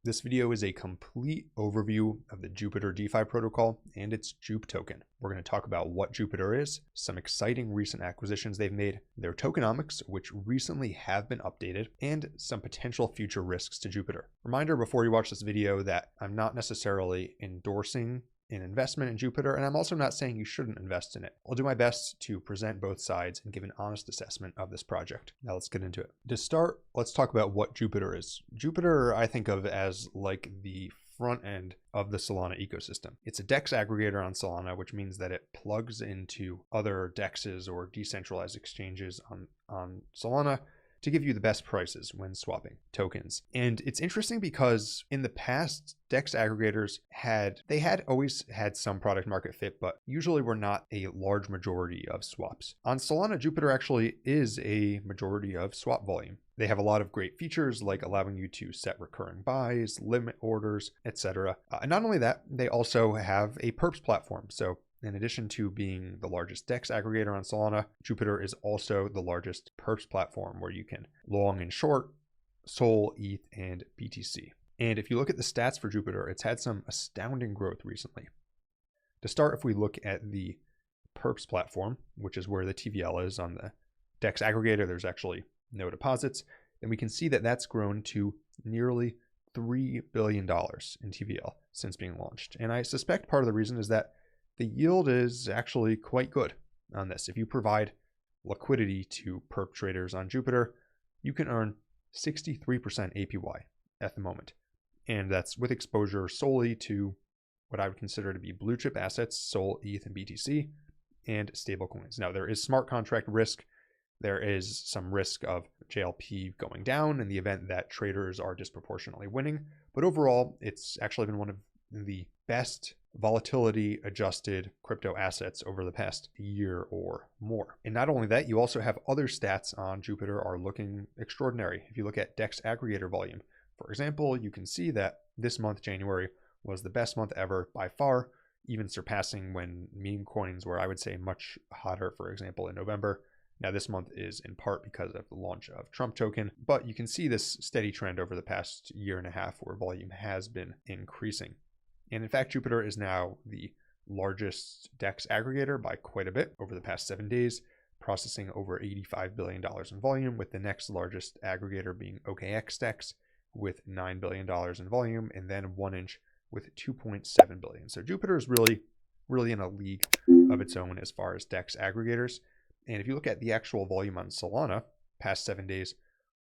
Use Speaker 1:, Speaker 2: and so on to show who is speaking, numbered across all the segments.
Speaker 1: This video is a complete overview of the Jupiter DeFi protocol and its JUP token. We're going to talk about what Jupiter is, some exciting recent acquisitions they've made, their tokenomics, which recently have been updated, and some potential future risks to Jupiter. Reminder before you watch this video that I'm not necessarily endorsing an investment in Jupiter, and I'm also not saying you shouldn't invest in it. I'll do my best to present both sides and give an honest assessment of this project. Now let's get into it. To start, let's talk about what Jupiter is. Jupiter, I think of as like the front end of the Solana ecosystem. It's a DEX aggregator on Solana, which means that it plugs into other DEXs or decentralized exchanges on Solana to give you the best prices when swapping tokens. And it's interesting because in the past, DEX aggregators had always had some product market fit, but usually were not a large majority of swaps. On Solana, Jupiter actually is a majority of swap volume. They have a lot of great features like allowing you to set recurring buys, limit orders, etc. And not only that, they also have a perps platform. So in addition to being the largest DEX aggregator on Solana, Jupiter is also the largest perps platform where you can long and short Sol, ETH, and BTC. And if you look at the stats for Jupiter, it's had some astounding growth recently. To start, if we look at the perps platform, which is where the TVL is on the DEX aggregator, there's actually no deposits, and we can see that that's grown to nearly $3 billion in TVL since being launched. And I suspect part of the reason is that the yield is actually quite good on this. If you provide liquidity to perp traders on Jupiter, you can earn 63% APY at the moment. And that's with exposure solely to what I would consider to be blue chip assets, Sol, ETH, and BTC, and stablecoins. Now, there is smart contract risk. There is some risk of JLP going down in the event that traders are disproportionately winning. But overall, it's actually been one of the best volatility adjusted crypto assets over the past year or more. And not only that, you also have other stats on Jupiter are looking extraordinary. If you look at DEX aggregator volume, for example, you can see that this month, January, was the best month ever by far, even surpassing when meme coins were, I would say, much hotter, for example, in November. Now, this month is in part because of the launch of Trump token, but you can see this steady trend over the past year and a half where volume has been increasing. And in fact, Jupiter is now the largest DEX aggregator by quite a bit over the past 7 days, processing over $85 billion in volume, with the next largest aggregator being OKX DEX with $9 billion in volume, and then 1inch with $2.7 billion. So Jupiter is really in a league of its own as far as DEX aggregators. And if you look at the actual volume on Solana, past 7 days,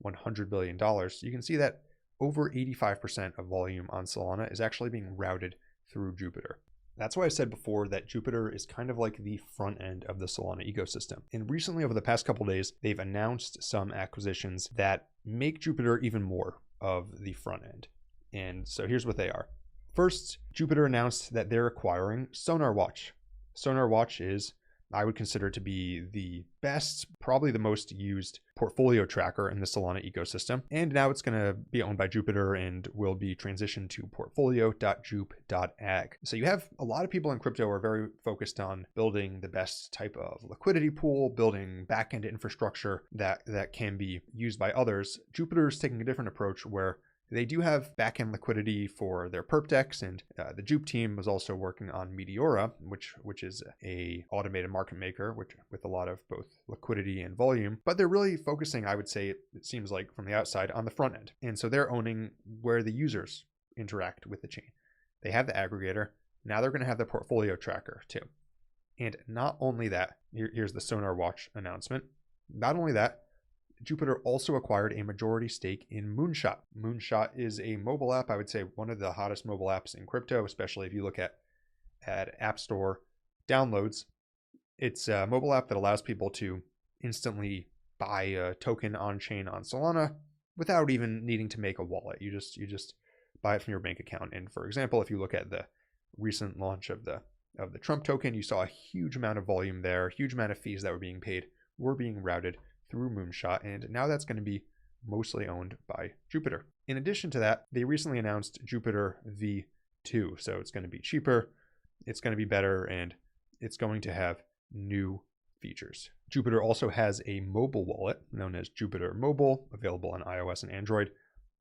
Speaker 1: $100 billion, you can see that over 85% of volume on Solana is actually being routed through Jupiter. That's why I said before that Jupiter is kind of like the front end of the Solana ecosystem. And recently, over the past couple of days, they've announced some acquisitions that make Jupiter even more of the front end. And so here's what they are. First, Jupiter announced that they're acquiring Sonar Watch. Sonar Watch is, I would consider to be the best, probably the most used portfolio tracker in the Solana ecosystem. And now it's going to be owned by Jupiter and will be transitioned to portfolio.jup.ag. So you have a lot of people in crypto are very focused on building the best type of liquidity pool, building backend infrastructure that can be used by others. Jupiter is taking a different approach where they do have backend liquidity for their perp DEX, and the JUP team was also working on Meteora, which is a automated market maker, with a lot of both liquidity and volume. But they're really focusing, I would say, it seems like from the outside, on the front end. And so they're owning where the users interact with the chain. They have the aggregator. Now they're going to have the portfolio tracker too. And not only that, here's the Sonar Watch announcement. Not only that, Jupiter also acquired a majority stake in Moonshot. Moonshot is a mobile app, I would say one of the hottest mobile apps in crypto, especially if you look at App Store downloads. It's a mobile app that allows people to instantly buy a token on chain on Solana without even needing to make a wallet. You just buy it from your bank account. And for example, if you look at the recent launch of the Trump token, you saw a huge amount of volume there, huge amount of fees that were being paid were being routed through Moonshot, and now that's going to be mostly owned by Jupiter. In addition to that, they recently announced Jupiter V2, so it's going to be cheaper, it's going to be better, and it's going to have new features. Jupiter also has a mobile wallet known as Jupiter Mobile, available on iOS and Android.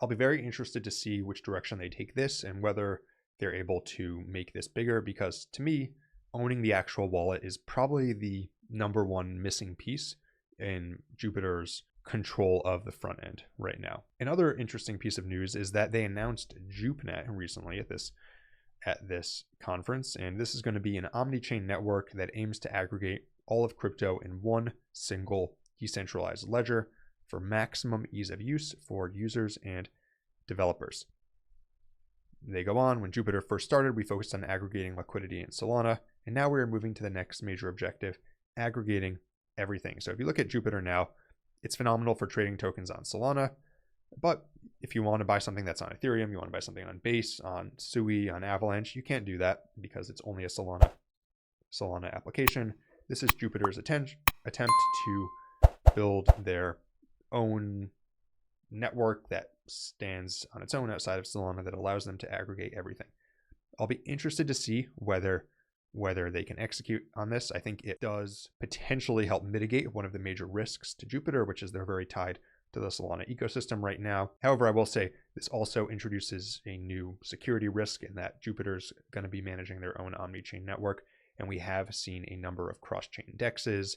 Speaker 1: I'll be very interested to see which direction they take this and whether they're able to make this bigger, because to me, owning the actual wallet is probably the number one missing piece in Jupiter's control of the front end right now. Another interesting piece of news is that they announced JUPNet recently at this conference, and this is going to be an omni-chain network that aims to aggregate all of crypto in one single decentralized ledger for maximum ease of use for users and developers. They go on, when Jupiter first started, we focused on aggregating liquidity in Solana, and now we're moving to the next major objective, aggregating everything. So if you look at Jupiter now, it's phenomenal for trading tokens on Solana, but if you want to buy something that's on Ethereum, you want to buy something on Base, on Sui, on Avalanche, you can't do that because it's only a Solana application. This is Jupiter's attempt to build their own network that stands on its own outside of Solana that allows them to aggregate everything. I'll be interested to see whether they can execute on this. I think it does potentially help mitigate one of the major risks to Jupiter, which is they're very tied to the Solana ecosystem right now. However, I will say this also introduces a new security risk in that Jupiter's going to be managing their own omni-chain network, and we have seen a number of cross-chain dexes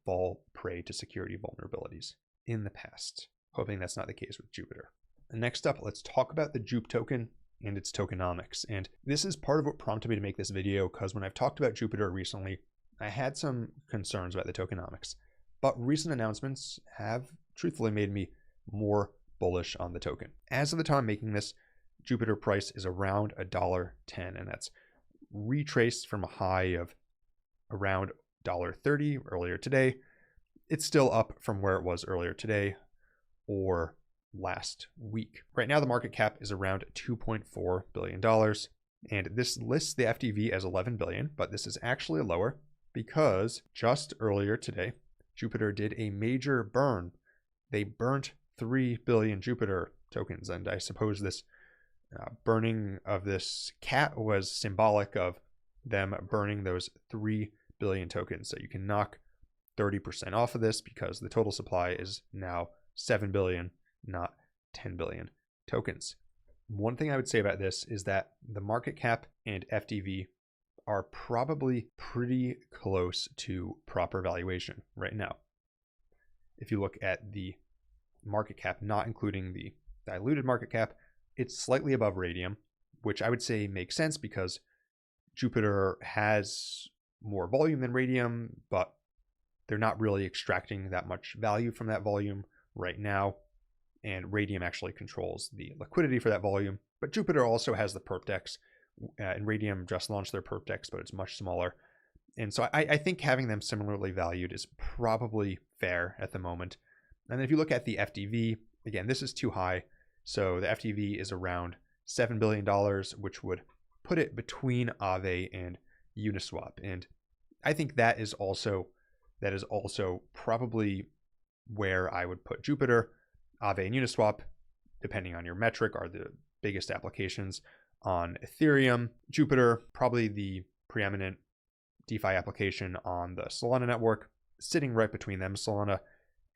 Speaker 1: fall prey to security vulnerabilities in the past. Hoping that's not the case with Jupiter. And next up, let's talk about the JUP token and its tokenomics. And this is part of what prompted me to make this video, because when I've talked about Jupiter recently, I had some concerns about the tokenomics, but recent announcements have truthfully made me more bullish on the token. As of the time making this, Jupiter price is around $1.10, and that's retraced from a high of around $1.30 earlier today. It's still up from where it was earlier today or last week. Right now, the market cap is around $2.4 billion, and this lists the FDV as 11 billion, but this is actually lower because just earlier today, Jupiter did a major burn. They burnt 3 billion Jupiter tokens, and I suppose this burning of this cat was symbolic of them burning those 3 billion tokens. So you can knock 30% off of this because the total supply is now 7 billion, not 10 billion tokens. One thing I would say about this is that the market cap and FDV are probably pretty close to proper valuation right now. If you look at the market cap, not including the diluted market cap, it's slightly above Radium, which I would say makes sense because Jupiter has more volume than Radium, but they're not really extracting that much value from that volume right now. And Radium actually controls the liquidity for that volume. But Jupiter also has the perp dex, and Radium just launched their perp dex, but it's much smaller. And so I think having them similarly valued is probably fair at the moment. And then if you look at the FDV, again, this is too high. So the FDV is around $7 billion, which would put it between Aave and Uniswap. And I think that is also probably where I would put Jupiter. Aave and Uniswap, depending on your metric, are the biggest applications on Ethereum. Jupiter, probably the preeminent DeFi application on the Solana network, sitting right between them. Solana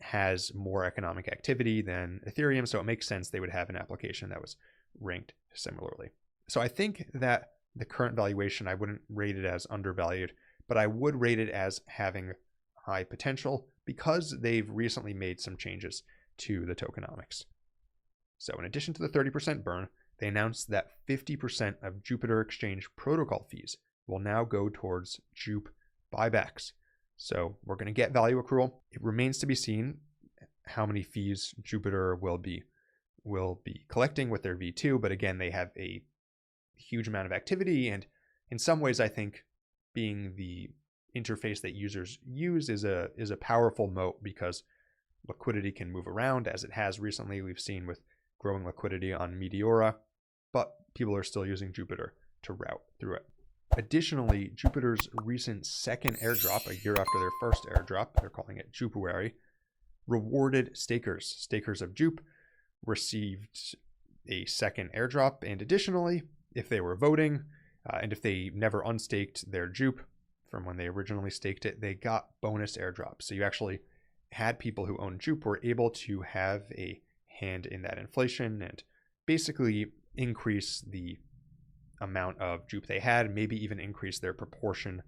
Speaker 1: has more economic activity than Ethereum, so it makes sense they would have an application that was ranked similarly. So I think that the current valuation, I wouldn't rate it as undervalued, but I would rate it as having high potential because they've recently made some changes to the tokenomics. So in addition to the 30% burn, they announced that 50% of Jupiter Exchange protocol fees will now go towards JUP buybacks. So we're going to get value accrual. It remains to be seen how many fees Jupiter will be collecting with their V2, but again, they have a huge amount of activity, and in some ways I think being the interface that users use is a powerful moat because liquidity can move around, as it has recently. We've seen with growing liquidity on Meteora, but people are still using Jupiter to route through it. Additionally, Jupiter's recent second airdrop, a year after their first airdrop, they're calling it Jupuary, rewarded stakers. Stakers of JUP received a second airdrop, and additionally, if they were voting, and if they never unstaked their JUP from when they originally staked it, they got bonus airdrops. So you actually had people who own JUP were able to have a hand in that inflation and basically increase the amount of JUP they had, maybe even increase their proportion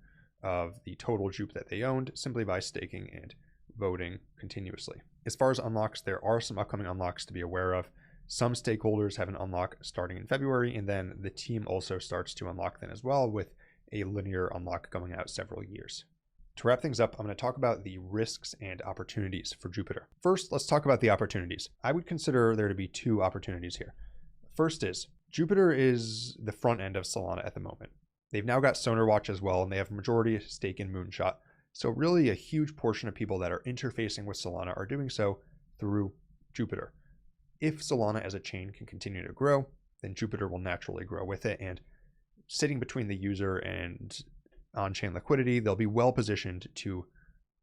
Speaker 1: of the total JUP that they owned simply by staking and voting continuously. As far as unlocks, there are some upcoming unlocks to be aware of. Some stakeholders have an unlock starting in February, and then the team also starts to unlock then as well, with a linear unlock going out several years. To wrap things up, I'm going to talk about the risks and opportunities for Jupiter. First, let's talk about the opportunities. I would consider there to be two opportunities here. First is, Jupiter is the front end of Solana at the moment. They've now got SonarWatch as well, and they have a majority stake in Moonshot. So really a huge portion of people that are interfacing with Solana are doing so through Jupiter. If Solana as a chain can continue to grow, then Jupiter will naturally grow with it. And sitting between the user and on-chain liquidity, they'll be well positioned to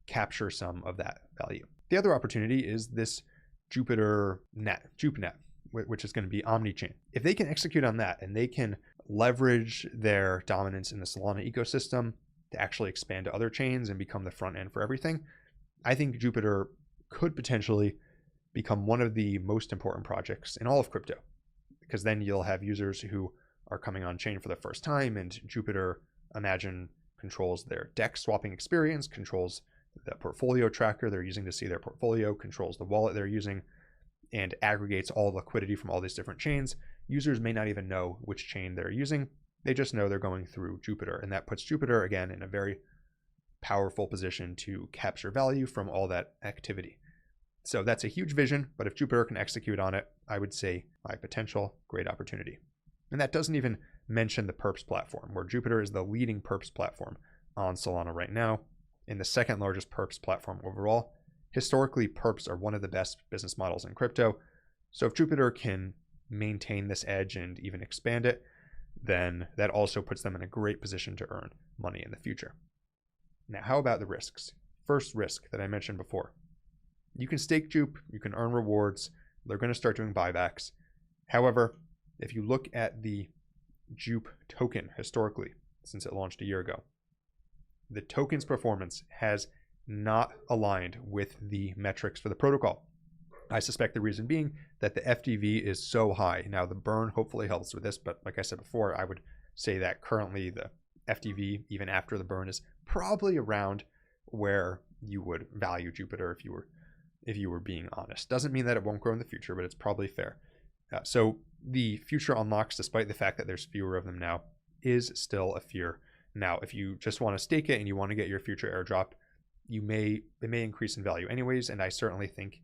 Speaker 1: capture some of that value. The other opportunity is this Jupiter net, JUPnet, which is going to be omni-chain. If they can execute on that and they can leverage their dominance in the Solana ecosystem to actually expand to other chains and become the front end for everything, I think Jupiter could potentially become one of the most important projects in all of crypto, because then you'll have users who are coming on chain for the first time, and Jupiter, imagine, controls their DEX swapping experience, controls the portfolio tracker they're using to see their portfolio, controls the wallet they're using, and aggregates all liquidity from all these different chains. Users may not even know which chain they're using. They just know they're going through Jupiter, and that puts Jupiter, again, in a very powerful position to capture value from all that activity. So that's a huge vision, but if Jupiter can execute on it, I would say high potential, great opportunity. And that doesn't even mention the perps platform, where Jupiter is the leading perps platform on Solana right now, and the second largest perps platform overall. Historically, perps are one of the best business models in crypto. So if Jupiter can maintain this edge and even expand it, then that also puts them in a great position to earn money in the future. Now, how about the risks? First risk that I mentioned before. You can stake JUP, you can earn rewards, they're going to start doing buybacks. However, if you look at the JUP token historically, since it launched a year ago, the token's performance has not aligned with the metrics for the protocol. I suspect the reason being that the FDV is so high. Now, the burn hopefully helps with this, but like I said before, I would say that currently the FDV, even after the burn, is probably around where you would value Jupiter if you were being honest. Doesn't mean that it won't grow in the future, but it's probably fair. So the future unlocks, despite the fact that there's fewer of them now, is still a fear. Now, if you just want to stake it and you want to get your future airdrop, it may increase in value anyways, and I certainly think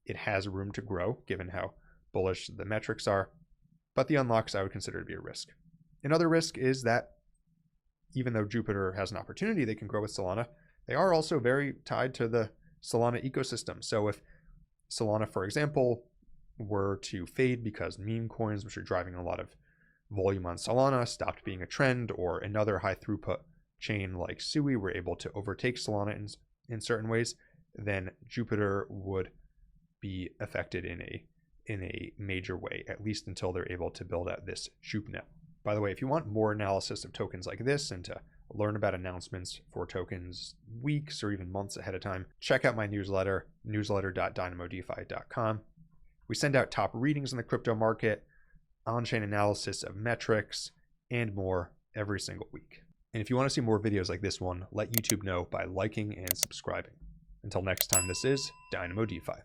Speaker 1: it has room to grow given how bullish the metrics are. But the unlocks I would consider to be a risk. Another risk is that even though Jupiter has an opportunity they can grow with Solana, they are also very tied to the Solana ecosystem. So if Solana, for example, were to fade because meme coins, which are driving a lot of volume on Solana, stopped being a trend, or another high throughput chain like Sui were able to overtake Solana in certain ways, then Jupiter would be affected in a major way, at least until they're able to build out this JUPnet. By the way, if you want more analysis of tokens like this and to learn about announcements for tokens weeks or even months ahead of time, check out my newsletter, newsletter.dynamodefi.com. We send out top readings in the crypto market, on-chain analysis of metrics, and more every single week. And if you want to see more videos like this one, let YouTube know by liking and subscribing. Until next time, this is Dynamo DeFi.